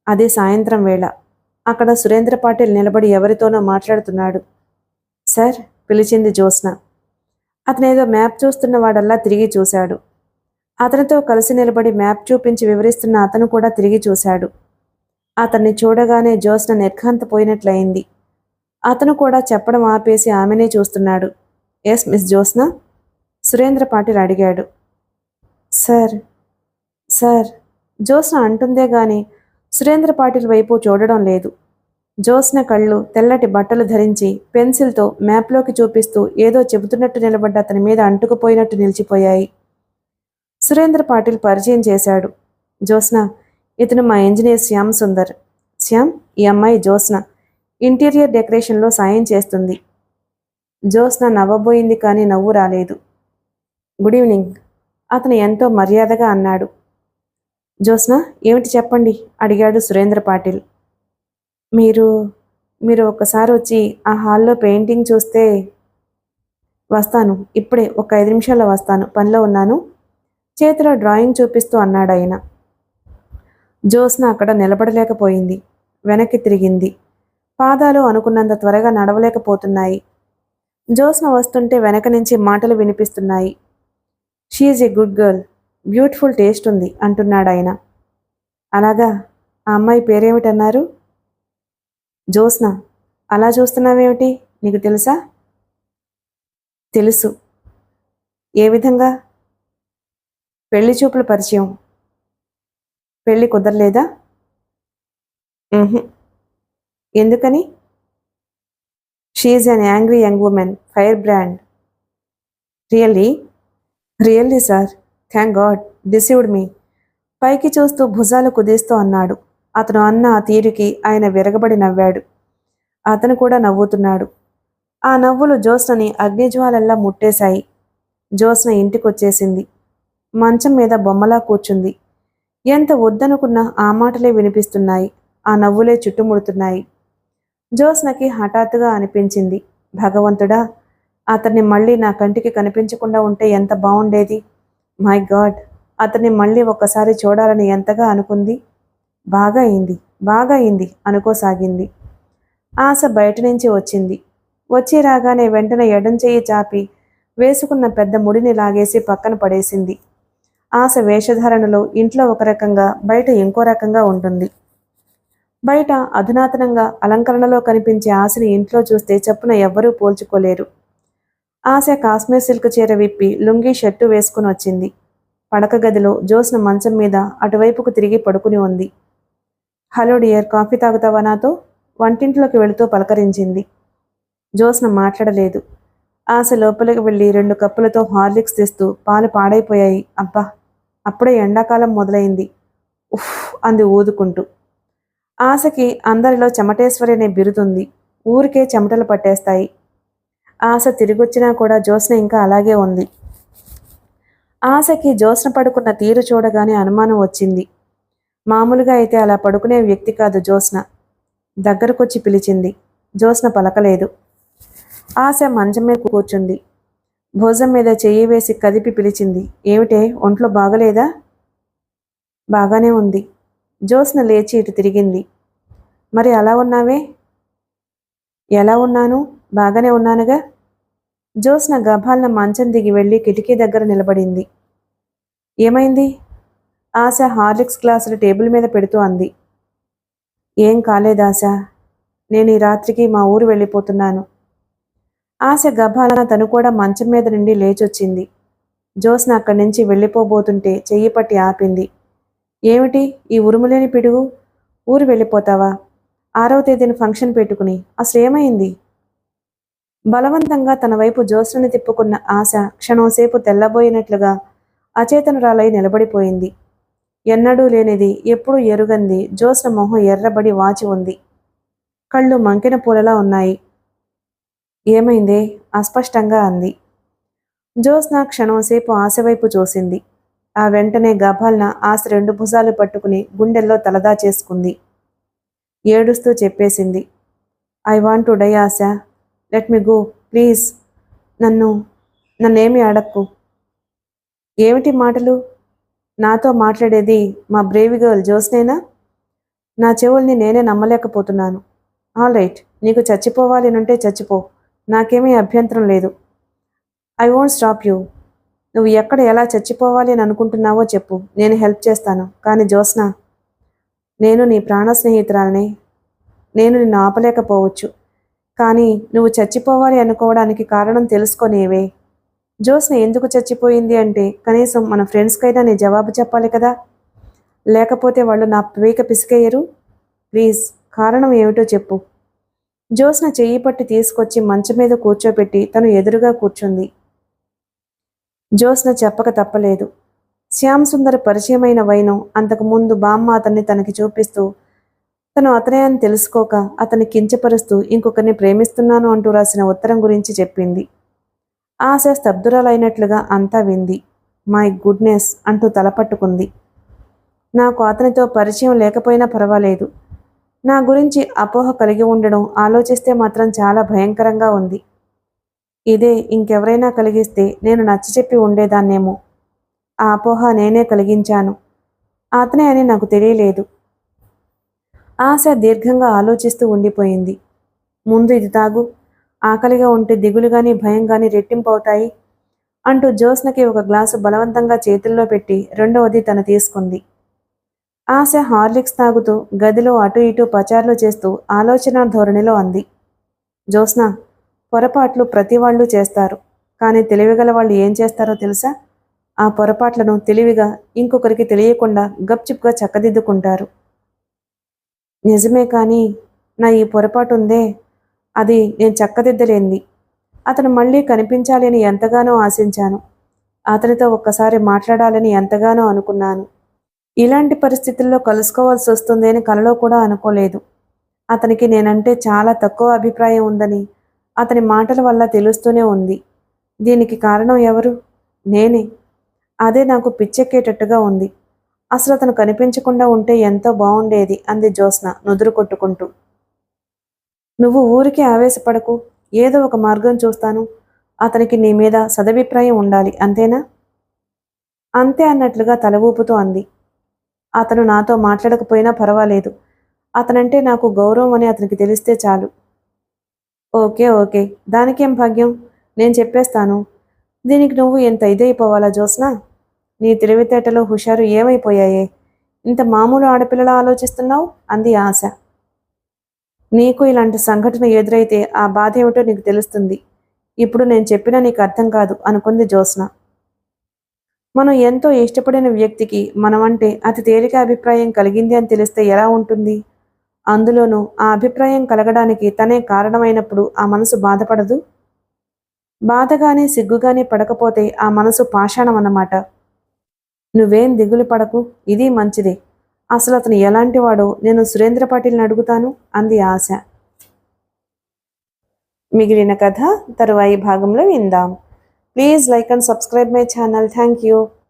అది సాయంత్రం వేళ. అక్కడ సురేంద్ర పాటిల్ నిలబడి ఎవరితోనో మాట్లాడుతున్నాడు. సార్, పిలిచింది జ్యోత్స్న. అతనేదో మ్యాప్ చూస్తున్నవాడల్లా తిరిగి చూశాడు. అతనితో కలిసి నిలబడి మ్యాప్ చూపించి వివరిస్తున్న అతను కూడా తిరిగి చూశాడు. అతన్ని చూడగానే జ్యోత్స్న నిర్ఘాంతపోయినట్లయింది. అతను కూడా చెప్పడం ఆపేసి ఆమెనే చూస్తున్నాడు. Yes miss Jyotsna? సురేంద్ర పాటిల్ అడిగాడు. సార్ సార్ జ్యోత్స్న అంటుందే గాని సురేంద్ర పాటిల్ వైపు చూడడం లేదు. జ్యోత్స్న కళ్ళు తెల్లటి బట్టలు ధరించి పెన్సిల్తో మ్యాప్లోకి చూపిస్తూ ఏదో చెబుతున్నట్టు నిలబడ్డ అతని మీద అంటుకుపోయినట్టు నిలిచిపోయాయి. సురేంద్ర పాటిల్ పరిచయం చేశాడు. జ్యోత్స్న, ఇతను మా ఇంజనీర్ శ్యామ్ సుందర్. శ్యామ్, ఈ అమ్మాయి జ్యోత్స్న. ఇంటీరియర్ డెకరేషన్లో సాయం చేస్తుంది. జ్యోత్స్న నవ్వబోయింది కానీ నవ్వు రాలేదు. గుడ్ ఈవినింగ్, అతను ఎంతో మర్యాదగా అన్నాడు. జ్యోత్స్న, ఏమిటి చెప్పండి అడిగాడు సురేంద్ర పాటిల్. మీరు మీరు ఒక్కసారి వచ్చి ఆ హాల్లో పెయింటింగ్ చూస్తే. వస్తాను, ఇప్పుడే ఒక 5 నిమిషాల్లో వస్తాను, పనిలో ఉన్నాను, చేతిలో డ్రాయింగ్ చూపిస్తూ అన్నాడు ఆయన. జ్యోత్స్న అక్కడ నిలబడలేకపోయింది. వెనక్కి తిరిగింది. పాదాలు అనుకున్నంత త్వరగా నడవలేకపోతున్నాయి. జ్యోత్స్న వస్తుంటే వెనక నుంచి మాటలు వినిపిస్తున్నాయి. She is a good girl, beautiful taste ఉంది అంటున్నాడాయన. అలాగా, ఆ అమ్మాయి పేరేమిటన్నారు? జ్యోత్స్న. అలా చూస్తున్నావేమిటి, నీకు తెలుసా? తెలుసు. ఏ విధంగా? పెళ్లి చూపుల పరిచయం. పెళ్లి కుదరలేదా? ఎందుకని? She is an angry young woman, fire brand. Really? Really sir, thank god, deceived me. పైకి చూస్తూ భుజాలు కుదిస్తూ అన్నాడు. అతను అన్న ఆ తీరుకి ఆయన విరగబడి నవ్వాడు. అతను కూడా నవ్వుతున్నాడు. ఆ నవ్వులు జ్యోత్స్నని అగ్నిజ్వాలల్లా ముట్టేశాయి. జ్యోత్స్న ఇంటికొచ్చేసింది. మంచం మీద బొమ్మలా కూర్చుంది. ఎంత వద్దనుకున్నా ఆ మాటలే వినిపిస్తున్నాయి. ఆ నవ్వులే చుట్టుముడుతున్నాయి. జ్యోత్స్నకి హఠాత్తుగా అనిపించింది, భగవంతుడా, అతన్ని మళ్ళీ నా కంటికి కనిపించకుండా ఉంటే ఎంత బాగుండేది. మై గాడ్, అతన్ని మళ్ళీ ఒక్కసారి చూడాలని ఎంతగా అనుకుంది. బాగా అయింది అనుకోసాగింది. ఆశ బయట నుంచి వచ్చింది. వచ్చి రాగానే వెంటనే ఎడం చెయ్యి చాపి వేసుకున్న పెద్ద ముడిని లాగేసి పక్కన పడేసింది. ఆశ వేషధారణలో ఇంట్లో ఒక రకంగా బయట ఇంకో రకంగా ఉంటుంది. బయట అధునాతనంగా అలంకరణలో కనిపించే ఆశని ఇంట్లో చూస్తే చప్పున ఎవ్వరూ పోల్చుకోలేరు. ఆశ కాశ్మీర్ సిల్క్ చీర విప్పి లుంగీ షర్టు వేసుకుని వచ్చింది. పడక గదిలో జ్యోత్స్న మంచం మీద అటువైపుకు తిరిగి పడుకుని ఉంది. హలో డియర్, కాఫీ తాగుతావా నాతో? వంటింట్లోకి వెళుతూ పలకరించింది. జ్యోత్స్న మాట్లాడలేదు. ఆశ లోపలికి వెళ్ళి 2 కప్పులతో హార్లిక్స్ తెస్తూ, పాలు పాడైపోయాయి, అబ్బా, అప్పుడే ఎండాకాలం మొదలైంది, ఉఫ్ అంది ఊదుకుంటూ. ఆశకి అందరిలో చెమటేశ్వరి అనే బిరుదుంది. ఊరికే చెమటలు పట్టేస్తాయి. ఆశ తిరిగొచ్చినా కూడా జ్యోత్స్న ఇంకా అలాగే ఉంది. ఆశకి జ్యోత్స్న పడుకున్న తీరు చూడగానే అనుమానం వచ్చింది. మామూలుగా అయితే అలా పడుకునే వ్యక్తి కాదు జ్యోత్స్న. దగ్గరకొచ్చి పిలిచింది. జ్యోత్స్న పలకలేదు. ఆశ మంచం మీద కూర్చుంది. భుజం మీద చెయ్యి వేసి కదిపి పిలిచింది. ఏమిటే, ఒంట్లో బాగలేదా? బాగానే ఉంది. జ్యోత్స్న లేచి ఇటు తిరిగింది. మరి అలా ఉన్నావే? ఎలా ఉన్నాను? బాగానే ఉన్నానుగా. జ్యోత్స్న గభాలన మంచం దిగి వెళ్ళి కిటికీ దగ్గర నిలబడింది. ఏమైంది? ఆశ హార్లిక్స్ గ్లాసులు టేబుల్ మీద పెడుతూ అంది. ఏం కాలేదాశ, నేను ఈ రాత్రికి మా ఊరు వెళ్ళిపోతున్నాను. ఆశ గభాలన తను కూడా మంచం మీద నుండి లేచొచ్చింది. జ్యోత్స్న అక్కడి నుంచి వెళ్ళిపోబోతుంటే చెయ్యి పట్టి ఆపింది. ఏమిటి ఈ ఉరుములేని పిడుగు? ఊరు వెళ్ళిపోతావా? 6వ తేదీన ఫంక్షన్ పెట్టుకుని అసలేమైంది? బలవంతంగా తన వైపు జ్యోత్స్నని తిప్పుకున్న ఆశ క్షణంసేపు తెల్లబోయినట్లుగా అచేతనురాలై నిలబడిపోయింది. ఎన్నడూ లేనిది, ఎప్పుడూ ఎరుగంది జ్యోత్స్న మొహం ఎర్రబడి వాచి ఉంది. కళ్ళు మంకిన పూలలా ఉన్నాయి. ఏమైందే? అస్పష్టంగా అంది. జ్యోత్స్న క్షణంసేపు ఆశ వైపు చూసింది. ఆ వెంటనే గభాల్న ఆశ 2 భుజాలు పట్టుకుని గుండెల్లో తలదాచేసుకుంది. ఏడుస్తూ చెప్పేసింది. I want to die Asha. Let me go please. నన్నేమీ అడక్కు. ఏమిటి మాటలు? నాతో మాట్లాడేది మా బ్రేవి గర్ల్ జ్యోత్స్నేనా? నా చెవుల్ని నేనే నమ్మలేకపోతున్నాను. ఆల్ రైట్, నీకు చచ్చిపోవాలి నుంటే చచ్చిపో, నాకేమీ అభ్యంతరం లేదు. I won't stop you. నువ్వు ఎక్కడ ఎలా చచ్చిపోవాలి అని అనుకుంటున్నావో చెప్పు, నేను హెల్ప్ చేస్తాను. కానీ జ్యోత్స్న, నేను నీ ప్రాణ స్నేహితురాల్ని. నేను నిన్ను ఆపలేకపోవచ్చు, కానీ నువ్వు చచ్చిపోవాలి అనుకోవడానికి కారణం తెలుసుకోనేవే. జ్యోత్స్న ఎందుకు చచ్చిపోయింది అంటే కనీసం మన ఫ్రెండ్స్కైనా నీ జవాబు చెప్పాలి కదా, లేకపోతే వాళ్ళు నా పీక పిసికేయరు. ప్లీజ్, కారణం ఏమిటో చెప్పు. జ్యోత్స్న చెయ్యి పట్టి తీసుకొచ్చి మంచం మీద కూర్చోపెట్టి తను ఎదురుగా కూర్చుంది. జ్యోత్స్న చెప్పక తప్పలేదు. శ్యామ్ సుందర్ పరిచయమైన వైనం అంతకుముందు బామ్మ అతన్ని తనకి చూపిస్తూ, తను అతనే అని తెలుసుకోక అతన్ని కించపరుస్తూ ఇంకొకరిని ప్రేమిస్తున్నాను అంటూ రాసిన ఉత్తరం గురించి చెప్పింది. ఆశ స్తబ్దురాలైనట్లుగా అంతా వింది. మై గుడ్నెస్ అంటూ తలపట్టుకుంది. నాకు అతనితో పరిచయం లేకపోయినా పర్వాలేదు. నా గురించి అపోహ కలిగి ఉండడం ఆలోచిస్తే మాత్రం చాలా భయంకరంగా ఉంది. ఇదే ఇంకెవరైనా కలిగిస్తే నేను నచ్చచెప్పి ఉండేదాన్నేమో. ఆ అపోహ నేనే కలిగించాను. అతనే అని నాకు తెలియలేదు. ఆశ దీర్ఘంగా ఆలోచిస్తూ ఉండిపోయింది. ముందు ఇది తాగు, ఆకలిగా ఉంటే దిగులుగాని భయంగాని రెట్టింపవుతాయి అంటూ జ్యోత్స్నకి ఒక గ్లాసు బలవంతంగా చేతుల్లో పెట్టి రెండవది తను తీసుకుంది. ఆశ హార్లిక్స్ తాగుతూ గదిలో అటు ఇటు పచార్లు చేస్తూ ఆలోచన ధోరణిలో అంది. జ్యోత్స్న, పొరపాట్లు ప్రతి వాళ్ళు చేస్తారు, కానీ తెలివిగల వాళ్ళు ఏం చేస్తారో తెలుసా? ఆ పొరపాట్లను తెలివిగా ఇంకొకరికి తెలియకుండా గప్చిప్గా చక్కదిద్దుకుంటారు. నిజమే, కానీ నా ఈ పొరపాటు ఉందే, అది నేను చక్కదిద్దలేంది. అతను మళ్ళీ కనిపించాలి అని ఎంతగానో ఆశించాను. అతనితో ఒక్కసారి మాట్లాడాలని ఎంతగానో అనుకున్నాను. ఇలాంటి పరిస్థితుల్లో కలుసుకోవాల్సి వస్తుంది అని కలలో కూడా అనుకోలేదు. అతనికి నేనంటే చాలా తక్కువ అభిప్రాయం ఉందని అతని మాటల వల్ల తెలుస్తూనే ఉంది. దీనికి కారణం ఎవరు? నేనే. అదే నాకు పిచ్చెక్కేటట్టుగా ఉంది. అసలు అతను కనిపించకుండా ఉంటే ఎంతో బాగుండేది అంది జ్యోత్స్న నుదురు కొట్టుకుంటూ. నువ్వు ఊరికే ఆవేశపడకు, ఏదో ఒక మార్గం చూస్తాను. అతనికి నీ మీద సదభిప్రాయం ఉండాలి, అంతేనా? అంతే అన్నట్లుగా తల ఊపుతూ అంది. అతను నాతో మాట్లాడకపోయినా పర్వాలేదు. అతనంటే నాకు గౌరవం అని అతనికి తెలిస్తే చాలు. ఓకే ఓకే, దానికేం భాగ్యం, నేను చెప్పేస్తాను. దీనికి నువ్వు ఎంత ఇదైపోవాలా జ్యోత్స్న? నీ తెలివితేటలు హుషారు ఏమైపోయాయే? ఇంత మామూలు ఆడపిల్లలా ఆలోచిస్తున్నావు అంది ఆశ. నీకు ఇలాంటి సంఘటన ఎదురైతే ఆ బాధ ఏమిటో నీకు తెలుస్తుంది. ఇప్పుడు నేను చెప్పినా నీకు అర్థం కాదు అనుకుంది జ్యోత్స్న. మనం ఎంతో ఇష్టపడిన వ్యక్తికి మనమంటే అతి తేలిక అభిప్రాయం కలిగింది అని తెలిస్తే ఎలా ఉంటుంది? అందులోనూ ఆ అభిప్రాయం కలగడానికి తనే కారణమైనప్పుడు ఆ మనసు బాధపడదు? బాధగాని సిగ్గుగాని పడకపోతే ఆ మనసు పాషాణం అన్నమాట. నువ్వేం దిగులు పడకు, ఇది మంచిదే. అసలు అతను ఎలాంటివాడో నేను సురేంద్ర పాటిల్ని అడుగుతాను అంది ఆశ. మిగిలిన కథ తరువాయి భాగంలో విందాం. Please like and subscribe my channel. Thank you.